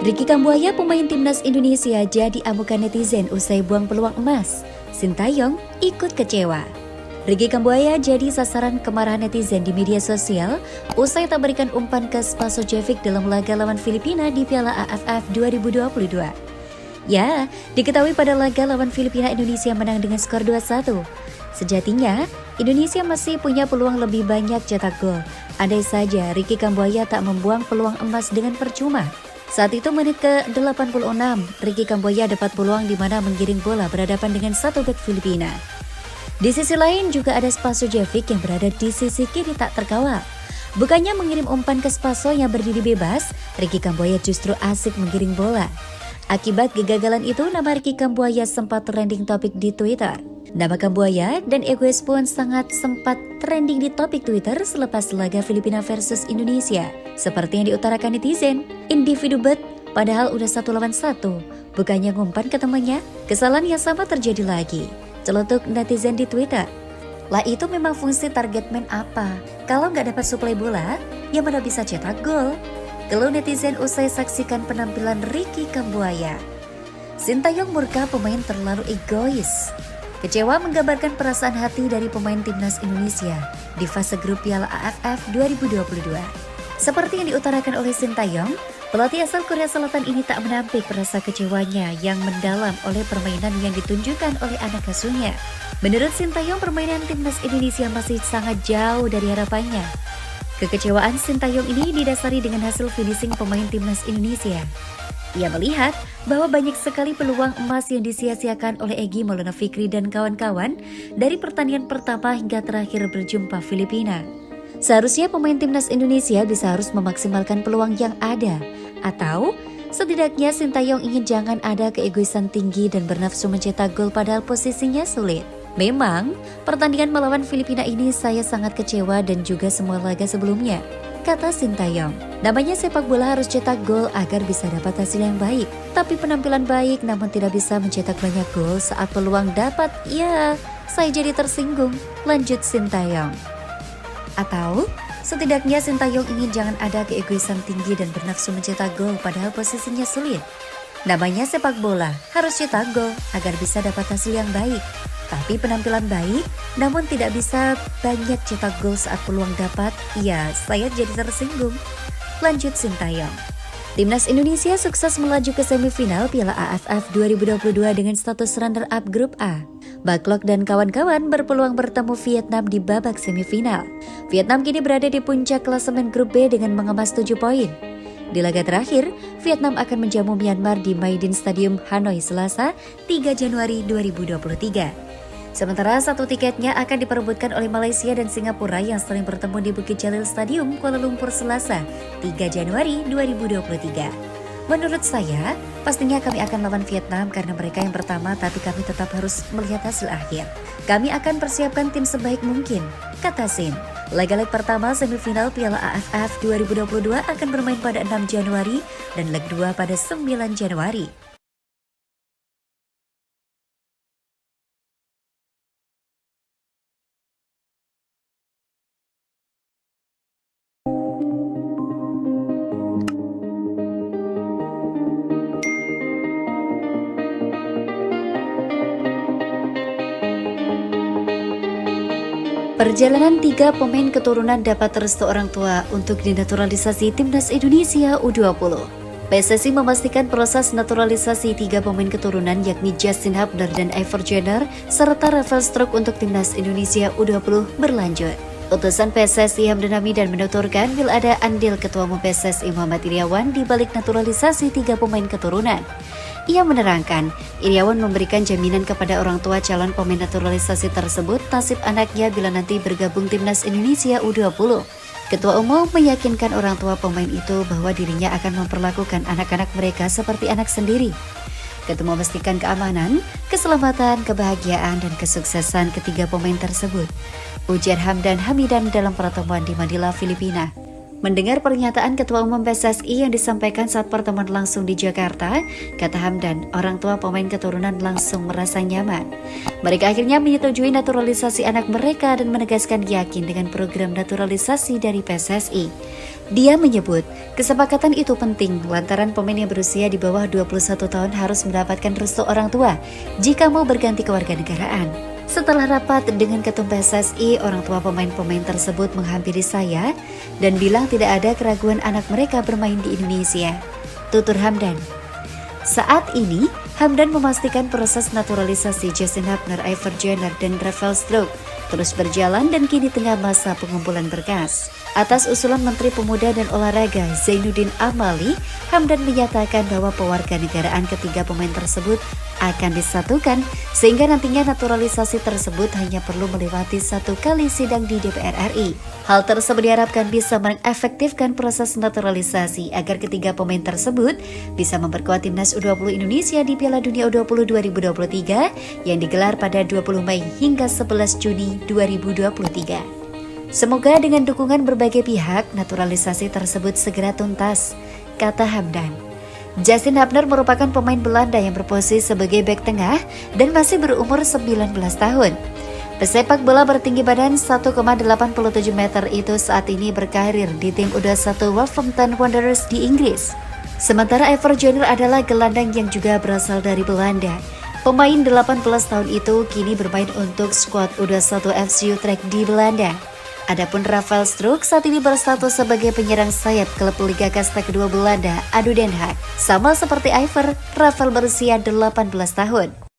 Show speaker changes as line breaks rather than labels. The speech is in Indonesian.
Ricky Kambuaya, pemain timnas Indonesia, jadi amukan netizen usai buang peluang emas. Sintayong ikut kecewa. Ricky Kambuaya jadi sasaran kemarahan netizen di media sosial usai tak berikan umpan ke Spasojevic dalam laga lawan Filipina di Piala AFF 2022. Ya, diketahui pada laga lawan Filipina, Indonesia menang dengan skor 2-1. Sejatinya, Indonesia masih punya peluang lebih banyak cetak gol. Andai saja Ricky Kambuaya tak membuang peluang emas dengan percuma. Saat itu menit ke-86, Ricky Kambuaya dapat peluang di mana menggiring bola berhadapan dengan satu bek Filipina. Di sisi lain juga ada Spasojevic yang berada di sisi kiri tak terkawal. Bukannya mengirim umpan ke Spaso yang berdiri bebas, Ricky Kambuaya justru asik menggiring bola. Akibat kegagalan itu, nama Ricky Kambuaya sempat trending topik di Twitter. Nama Kambuaya dan egois pun sempat trending di topik Twitter selepas laga Filipina versus Indonesia. Seperti yang diutarakan netizen, individu bet padahal udah 1 lawan 1. Bukannya ngumpan ke temannya, kesalahan yang sama terjadi lagi. Celetuk netizen di Twitter. Lah itu memang fungsi target man apa? Kalau nggak dapat suplai bola, ya mana bisa cetak gol? Keluh netizen usai saksikan penampilan Ricky Kambuaya. Sintayong murka pemain terlalu egois. Kecewa menggambarkan perasaan hati dari pemain timnas Indonesia di fase grup Piala AFF 2022. Seperti yang diutarakan oleh Sintayong, pelatih asal Korea Selatan ini tak menampik rasa kecewanya yang mendalam oleh permainan yang ditunjukkan oleh anak asuhnya. Menurut Sintayong, permainan timnas Indonesia masih sangat jauh dari harapannya. Kekecewaan Sintayong ini didasari dengan hasil finishing pemain timnas Indonesia. Ia melihat bahwa banyak sekali peluang emas yang disia-siakan oleh Egy Maulana Fikri dan kawan-kawan dari pertandingan pertama hingga terakhir berjumpa Filipina. Seharusnya pemain timnas Indonesia harus memaksimalkan peluang yang ada, atau setidaknya Sintayong ingin jangan ada keegoisan tinggi dan bernafsu mencetak gol padahal posisinya sulit. Memang, pertandingan melawan Filipina ini saya sangat kecewa dan juga semua laga sebelumnya, kata Sintayong. Namanya sepak bola harus cetak gol agar bisa dapat hasil yang baik. Tapi penampilan baik namun tidak bisa mencetak banyak gol saat peluang dapat, ya saya jadi tersinggung, lanjut Sintayong. Atau setidaknya Sintayong ingin jangan ada keegoisan tinggi dan bernafsu mencetak gol padahal posisinya sulit. Namanya sepak bola harus cetak gol agar bisa dapat hasil yang baik. Tapi penampilan baik namun tidak bisa banyak cetak gol saat peluang dapat, ya saya jadi tersinggung, lanjut Sintayong. Timnas Indonesia sukses melaju ke semifinal Piala AFF 2022 dengan status runner-up grup A. Backlog dan kawan-kawan berpeluang bertemu Vietnam di babak semifinal. Vietnam kini berada di puncak klasemen grup B dengan mengemas 7 poin. Di laga terakhir, Vietnam akan menjamu Myanmar di Maidin Stadium Hanoi Selasa 3 Januari 2023. Sementara satu tiketnya akan diperebutkan oleh Malaysia dan Singapura yang saling bertemu di Bukit Jalil Stadium Kuala Lumpur Selasa 3 Januari 2023. Menurut saya, pastinya kami akan lawan Vietnam karena mereka yang pertama, tapi kami tetap harus melihat hasil akhir. Kami akan persiapkan tim sebaik mungkin, kata Sin. Leg pertama semifinal Piala AFF 2022 akan bermain pada 6 Januari dan leg 2 pada 9 Januari. Perjalanan 3 pemain keturunan dapat restu orang tua untuk dinaturalisasi Timnas Indonesia U20. PSSI memastikan proses naturalisasi 3 pemain keturunan yakni Justin Hubner dan Ivor Jenner serta Rafael Struijk untuk Timnas Indonesia U20 berlanjut. Utusan PSSI Hamdan Hamidan menuturkan bila ada andil Ketua Umum PSSI Muhammad Iriawan di balik naturalisasi 3 pemain keturunan. Ia menerangkan, Iriawan memberikan jaminan kepada orang tua calon pemain naturalisasi tersebut nasib anaknya bila nanti bergabung Timnas Indonesia U20. Ketua Umum meyakinkan orang tua pemain itu bahwa dirinya akan memperlakukan anak-anak mereka seperti anak sendiri. Ketua memastikan keamanan, keselamatan, kebahagiaan, dan kesuksesan ketiga pemain tersebut, ujar Hamdan Hamidan dalam pertemuan di Manila, Filipina. Mendengar pernyataan Ketua Umum PSSI yang disampaikan saat pertemuan langsung di Jakarta, kata Hamdan, orang tua pemain keturunan langsung merasa nyaman. Mereka akhirnya menyetujui naturalisasi anak mereka dan menegaskan yakin dengan program naturalisasi dari PSSI. Dia menyebut, kesepakatan itu penting lantaran pemain yang berusia di bawah 21 tahun harus mendapatkan restu orang tua jika mau berganti kewarganegaraan. Setelah rapat dengan Ketum PSSI, orang tua pemain-pemain tersebut menghampiri saya dan bilang tidak ada keraguan anak mereka bermain di Indonesia. Tutur Hamdan. Saat ini, Hamdan memastikan proses naturalisasi Justin Hubner, Iver Jenner, dan Rafael Struijk terus berjalan dan kini tengah masa pengumpulan berkas. Atas usulan Menteri Pemuda dan Olahraga Zainuddin Amali, Hamdan menyatakan bahwa pewarganegaraan ketiga pemain tersebut akan disatukan sehingga nantinya naturalisasi tersebut hanya perlu melewati 1 kali sidang di DPR RI. Hal tersebut diharapkan bisa mengefektifkan proses naturalisasi agar ketiga pemain tersebut bisa memperkuat timnas U20 Indonesia di Piala Dunia U20 2023 yang digelar pada 20 Mei hingga 11 Juni 2023. Semoga dengan dukungan berbagai pihak, naturalisasi tersebut segera tuntas, kata Hamdan. Justin Hubner merupakan pemain Belanda yang berposisi sebagai bek tengah dan masih berumur 19 tahun. Pesepak bola bertinggi badan 1,87 meter itu saat ini berkarir di tim U21 Wolverhampton Wanderers di Inggris. Sementara Iver Jenner adalah gelandang yang juga berasal dari Belanda. Pemain 18 tahun itu kini bermain untuk skuad U21 FC Utrecht di Belanda. Adapun Rafael Struijk saat ini berstatus sebagai penyerang sayap klub Liga Kasta kedua Belanda, ADO Den Haag. Sama seperti Iver, Rafael berusia 18 tahun.